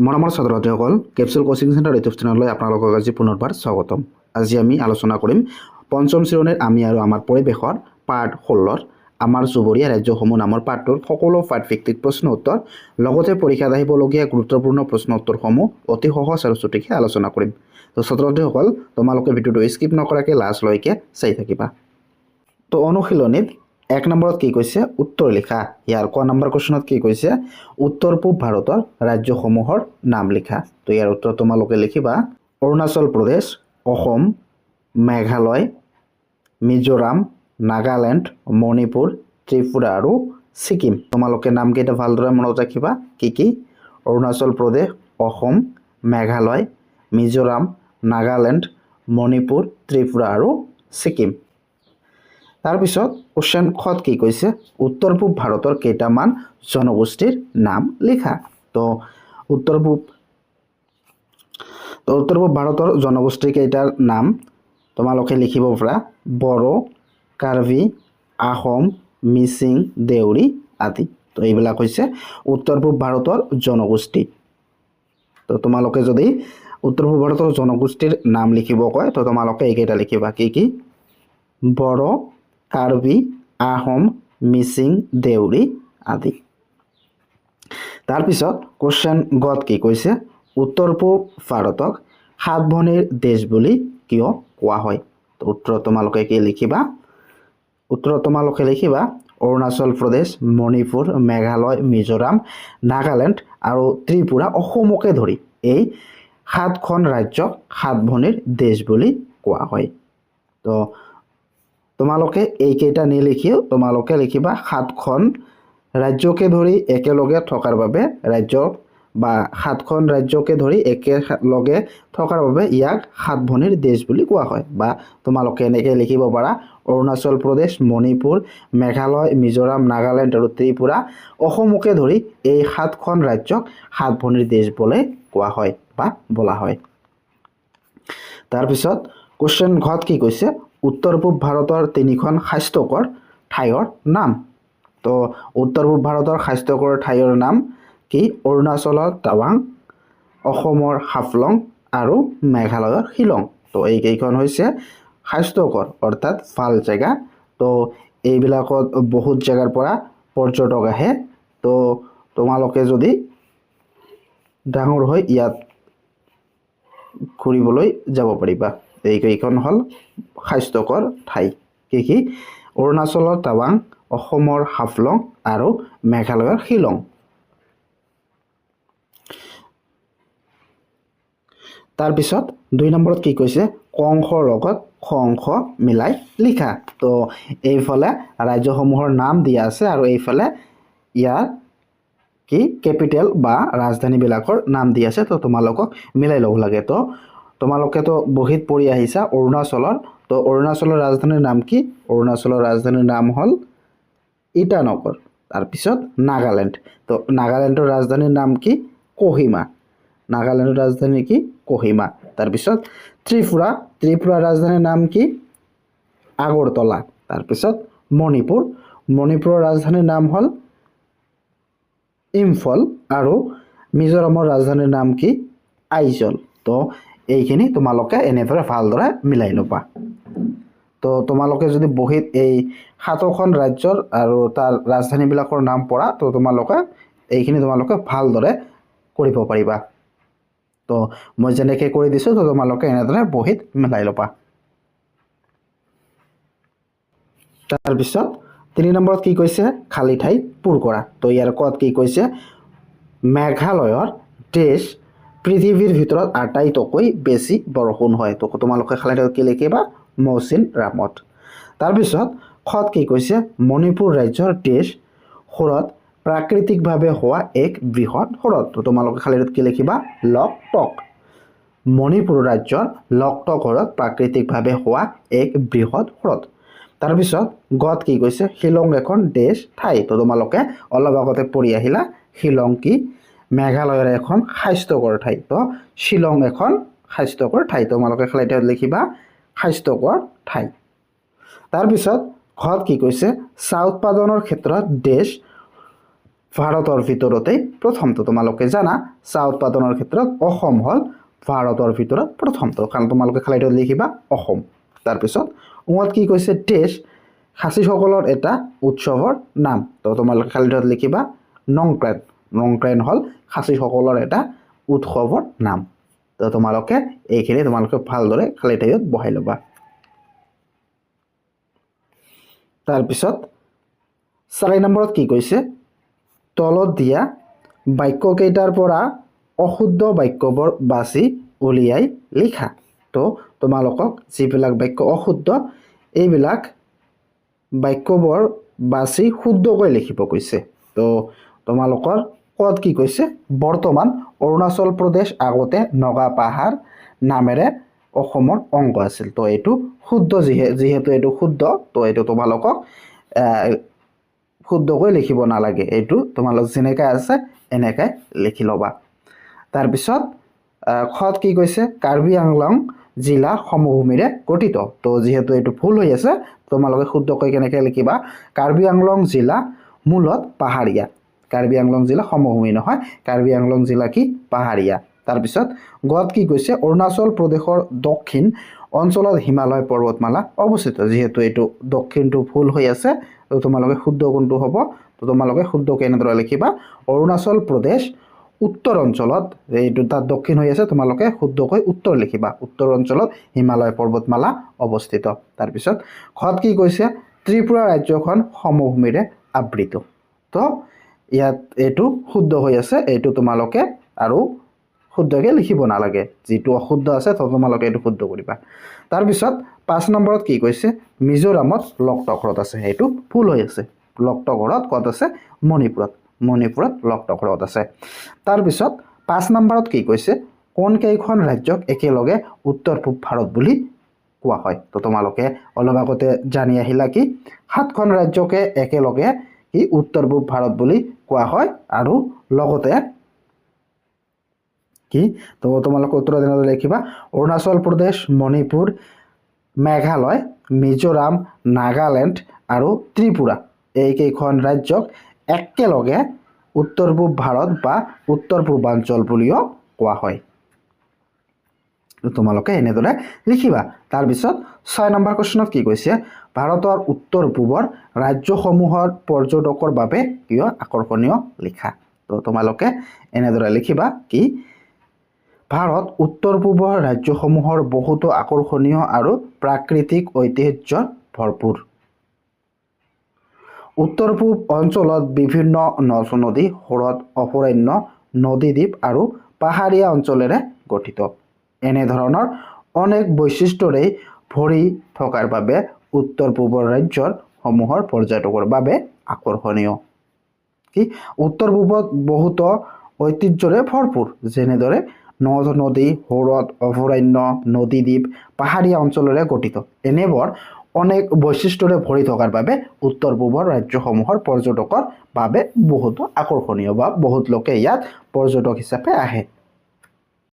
মৰমৰ ছাত্ৰ-ছাত্ৰীসকল capsule coaching centre YouTube চেনেললৈ আপোনালোকক আজি পুনৰবাৰ স্বাগতম। আজি আমি আলোচনা কৰিম পঞ্চম শ্ৰেণীৰ আমি আৰু আমাৰ পৰিৱেশৰ পাৰ্ট 16 আমাৰ চুবুৰীয়া ৰাজ্যসমূহ নামৰ পাঠটোৰ সকলো পাঠভিত্তিক প্ৰশ্ন উত্তৰ লগতে পৰীক্ষাত আহিবলগীয়া গুৰুত্বপূৰ্ণ প্ৰশ্ন উত্তৰসমূহ অতি সহজ আৰু চুটিকৈ আলোচনা কৰিম। তো ছাত্ৰ-ছাত্ৰীসকল তোমালোকে ভিডিঅ'টো স্কিপ নকৰাকৈ লাষ্টলৈকে চাই থাকিবা। তো অনুশীলনীত 1 নম্বৰত কি কৈছে উত্তৰ লিখা। ইয়াৰ ক নম্বৰ কোৱেশ্যনত কি কৈছে উত্তৰ পূব ভাৰতৰ ৰাজ্যসমূহৰ নাম লিখা। তো ইয়াৰ উত্তৰ তোমালোকে লিখিবা অৰুণাচল প্ৰদেশ, অসম, মেঘালয়, মিজোৰাম, নাগালেণ্ড, মণিপুৰ, ত্ৰিপুৰা আৰু ছিকিম। তোমালোকে নামকেইটা ভালদৰে মনত ৰাখিবা। কি অৰুণাচল প্ৰদেশ, অসম, মেঘালয়, মিজোৰাম, নাগালেণ্ড, মণিপুৰ, ত্ৰিপুৰা আৰু ছিকিম। তাৰপিছত কোৱেশ্যন খত কি কৈছে উত্তৰ পূব ভাৰতৰ কেইটামান জনগোষ্ঠীৰ নাম লিখা। তো উত্তৰ পূব ভাৰতৰ জনগোষ্ঠী কেইটাৰ নাম তোমালোকে লিখিব পাৰা বড়ো, কাৰ্বি, আহোম, মিচিং, দেউৰী আদি। তো এইবিলাক হৈছে উত্তৰ পূব ভাৰতৰ জনগোষ্ঠী। তো তোমালোকে যদি উত্তৰ পূব ভাৰতৰ জনগোষ্ঠীৰ নাম লিখিব কয় তো তোমালোকে এইকেইটা লিখিবা কি বড়ো, কাৰ্বি, আহোম, মিচিং, দেউৰী আদি। তাৰপিছত কোৱেশ্যন গত কি কৈছে উত্তৰ পূব ভাৰতক সাত ভনীৰ দেশ বুলি কিয় কোৱা হয়। তো উত্তৰ তোমালোকে কি লিখিবা অৰুণাচল প্ৰদেশ, মণিপুৰ, মেঘালয়, মিজোৰাম, নাগালেণ্ড আৰু ত্ৰিপুৰা অসমকে ধৰি এই 7খন ৰাজ্যক সাত ভনীৰ দেশ বুলি কোৱা হয়। তো তোমালোকে এইকেইটা নিলিখিও তোমালোকে লিখিবা 7খন ৰাজ্যকে ধৰি একেলগে থকাৰ বাবে ৰাজ্যক বা 7খন ৰাজ্যকে ধৰি একেলগে থকাৰ বাবে ইয়াক সাত ভনীৰ দেশ বুলি কোৱা হয়। বা তোমালোকে এনেকৈ লিখিব পাৰা অৰুণাচল প্ৰদেশ, মণিপুৰ, মেঘালয়, মিজোৰাম, নাগালেণ্ড আৰু ত্ৰিপুৰা অসমকে ধৰি এই 7খন ৰাজ্যক সাত ভনীৰ দেশ বুলি কোৱা হয় বা বোলা হয়। তাৰপিছত কোৱেশ্যন ঘত কি কৈছে উত্তৰ পূব ভাৰতৰ 3খন স্বাস্থ্যকৰ ঠাইৰ নাম। তো উত্তৰ পূব ভাৰতৰ স্বাস্থ্যকৰ ঠাইৰ নাম কি অৰুণাচলৰ টাৱাং, অসমৰ হাফলং আৰু মেঘালয়ৰ শিলং। তো এইকেইখন হৈছে স্বাস্থ্যকৰ অৰ্থাৎ ভাল জেগা। তো এইবিলাকত বহুত জেগাৰ পৰা পৰ্যটক আহে। তো তোমালোকে যদি ডাঙৰ হৈ ইয়াত ঘূৰিবলৈ যাব পাৰিবা। এইকেইখন হ'ল স্বাস্থ্যকৰ ঠাই কি অৰুণাচলৰ টাৱাং, অসমৰ হাফলং আৰু মেঘালয়ৰ শিলং। তাৰপিছত 2 নম্বৰত কি কৈছে ক অংশৰ লগত খ অংশ মিলাই লিখা। তো এইফালে ৰাজ্যসমূহৰ নাম দিয়া আছে আৰু এইফালে ইয়াৰ কি কেপিটেল বা ৰাজধানীবিলাকৰ নাম দি আছে। তো তোমালোকক মিলাই ল'ব লাগে। তো তোমালোকেতো বহীত পঢ়ি আহিছা অৰুণাচলৰ। তো অৰুণাচলৰ ৰাজধানীৰ নাম কি অৰুণাচলৰ ৰাজধানীৰ নাম হ'ল ইটানগৰ। তাৰপিছত নাগালেণ্ড। তো নাগালেণ্ডৰ ৰাজধানীৰ নাম কি কোহিমা। নাগালেণ্ডৰ ৰাজধানী কি কোহিমা। তাৰপিছত ত্ৰিপুৰাৰ ৰাজধানীৰ নাম কি আগৰতলা। তাৰপিছত মণিপুৰৰ ৰাজধানীৰ নাম হ'ল ইম্ফল আৰু মিজোৰামৰ ৰাজধানীৰ নাম কি আইজল। তো এইখিনি তোমালোকে এনেদৰে ভালদৰে মিলাই ল'বা। তো তোমালোকে যদি বহীত এই 7খন ৰাজ্যৰ আৰু তাৰ ৰাজধানীবিলাকৰ নাম পঢ়া তো এইখিনি তোমালোকে ভালদৰে কৰিব পাৰিবা। তো মই যেনেকৈ কৰি দিছোঁ তো তোমালোকে এনেদৰে বহীত মিলাই ল'বা। তাৰপিছত 3 নম্বৰত কি কৈছে খালী ঠাই পূৰ কৰা। তো ইয়াৰ কত কি কৈছে মেঘালয়ৰ দেশ পৃথিৱীৰ ভিতৰত আটাইতকৈ বেছি বৰষুণ হয়। তো তোমালোকে খালী ঠাইত কি লিখিবা মৌচিন ৰামত। তাৰপিছত খত কি কৈছে মণিপুৰ ৰাজ্যৰ দেশ হ্ৰদ প্ৰাকৃতিকভাৱে হোৱা এক বৃহৎ হ্ৰদ। তো তোমালোকে খালী ঠাইত কি লিখিবা লকটক। মণিপুৰ ৰাজ্যৰ লকটক হ্ৰদ প্ৰাকৃতিকভাৱে হোৱা এক বৃহৎ হ্ৰদ। তাৰপিছত গত কি কৈছে শিলং এখন দেশ ঠাই। তো তোমালোকে অলপ আগতে পঢ়ি আহিলা শিলং কি মেঘালয়ৰ এখন স্বাস্থ্যকৰ ঠাই। তো শিলং এখন স্বাস্থ্যকৰ ঠাই। তোমালোকে খালী ঠাইত লিখিবা স্বাস্থ্যকৰ ঠাই। তাৰপিছত ঘত কি কৈছে চাহ উৎপাদনৰ ক্ষেত্ৰত দেশ ভাৰতৰ ভিতৰতেই প্ৰথমটো তোমালোকে জানা চাহ উৎপাদনৰ ক্ষেত্ৰত অসম হ'ল ভাৰতৰ ভিতৰত প্ৰথমটো কাৰণ তোমালোকে খালি লিখিবা অসম তাৰপিছত উঙত কি কৈছে দেশ খাচীসকলৰ এটা উৎসৱৰ নাম তো তোমালোকে খালি লিখিবা নংক্ৰেন হ'ল খাচীসকলৰ এটা উৎসৱৰ নাম তো তোমালোকে এইখিনি তোমালোকে ভালদৰে খালি ঠাইত বহাই ল'বা তাৰপিছত 4 নম্বৰত কি কৈছে তলত দিয়া বাক্যকেইটাৰ পৰা অশুদ্ধ বাক্যবোৰ বাছি উলিয়াই লিখা তো তোমালোকক যিবিলাক বাক্য অশুদ্ধ এইবিলাক বাক্যবোৰ বাছি শুদ্ধকৈ লিখিব কৈছে তো তোমালোকৰ কত কি কৈছে বৰ্তমান অৰুণাচল প্ৰদেশ আগতে নগা পাহাৰ নামেৰে অসমৰ অংগ আছিল তো এইটো শুদ্ধ যিহেতু এইটো শুদ্ধ তো এইটো তোমালোকক শুদ্ধকৈ লিখিব নালাগে এইটো তোমালোক যেনেকৈ আছে এনেকৈ লিখি ল'বা তাৰপিছত খত কি কৈছে কাৰ্বি আংলং জিলা সমভূমিৰে গঠিত তো যেহেতু এইটো ভুল হৈ আছে তোমালোকে শুদ্ধকৈ কেনেকৈ লিখিবা কাৰ্বি আংলং জিলা মূলত পাহাৰীয়া কাৰ্বি আংলং জিলা সমভূমি নহয় কাৰ্বি আংলং জিলা কি পাহাৰীয়া তাৰপিছত গত কি কৈছে অৰুণাচল প্ৰদেশৰ দক্ষিণ অঞ্চলত হিমালয় পৰ্বতমালা অৱস্থিত যেহেতু এইটো দক্ষিণটো ভুল হৈ আছে তো তোমালোকে শুদ্ধ কোনটো হ'ব তো তোমালোকে শুদ্ধ কেনেদৰে লিখিবা অৰুণাচল প্ৰদেশ উত্তৰ অঞ্চলত এইটো তাত দক্ষিণ হৈ আছে তোমালোকে শুদ্ধকৈ উত্তৰ লিখিবা উত্তৰ অঞ্চলত হিমালয় পৰ্বতমালা অৱস্থিত তাৰপিছত খত কি কৈছে ত্ৰিপুৰা ৰাজ্যখন সমভূমিৰে আবৃত তো ইয়াত এইটো শুদ্ধ হৈ আছে এইটো তোমালোকে আৰু শুদ্ধকৈ লিখিব নালাগে যিটো অশুদ্ধ আছে তো তোমালোকে এইটো শুদ্ধ কৰিবা তাৰপিছত 5 নম্বৰত কি কৈছে মিজোৰামত লকটকৰত আছে এইটো ভুল হৈ আছে লকটকৰত কত আছে মণিপুৰত লকটকৰত আছে তাৰপিছত 5 নম্বৰত কি কৈছে কোন কেইখন ৰাজ্যক একেলগে উত্তৰ পূব ভাৰত বুলি কোৱা হয় তো তোমালোকে অলপ আগতে জানি আহিলা কি 7খন ৰাজ্যকে একেলগে কি উত্তৰ পূব ভাৰত বুলি কোৱা হয় আৰু লগতে কি তো তোমালোকে উত্তৰ দিনত লিখিবা অৰুণাচল প্ৰদেশ মণিপুৰ মেঘালয় মিজোৰাম নাগালেণ্ড আৰু ত্ৰিপুৰা এইকেইখন ৰাজ্যক একেলগে উত্তৰ পূব ভাৰত বা উত্তৰ পূৰ্বাঞ্চল বুলিও কোৱা হয় তোমালোকে এনেদৰে লিখিবা তাৰপিছত 6 নম্বৰ কোৱেশ্চনত কি কৈছে ভাৰতৰ উত্তৰ পূবৰ ৰাজ্যসমূহৰ পৰ্যটকৰ বাবে কিয় আকৰ্ষণীয় লিখা তো তোমালোকে এনেদৰে লিখিবা কি ভাৰত উত্তৰ পূবৰ ৰাজ্যসমূহৰ বহুতো আকৰ্ষণীয় আৰু প্ৰাকৃতিক ঐতিহ্যৰ ভৰপূৰ উত্তৰ পূব অঞ্চলত বিভিন্ন নদ-নদী হ্ৰদ অভয়াৰণ্য নদীদ্বীপ আৰু পাহাৰীয়া অঞ্চলেৰে গঠিত এনে ধৰণৰ অনেক বৈশিষ্ট্যৰে ভৰি থকাৰ বাবে উত্তৰ পূবৰ ৰাজ্যৰ সমূহৰ পৰ্যটকৰ বাবে আকৰ্ষণীয় কি উত্তৰ পূবত বহুত ঐতিহ্যৰে ভৰপূৰ যেনেদৰে নদ নদী হ্ৰদ অভয়াৰণ্য নদীদ্বীপ পাহাৰীয়া অঞ্চলেৰে গঠিত এনেবোৰ অনেক বৈশিষ্ট্যৰে ভৰি থকাৰ বাবে উত্তৰ পূবৰ ৰাজ্যসমূহৰ পৰ্যটকৰ বাবে বহুত আকৰ্ষণীয় বা বহুত লোকে ইয়াত পৰ্যটক হিচাপে আহে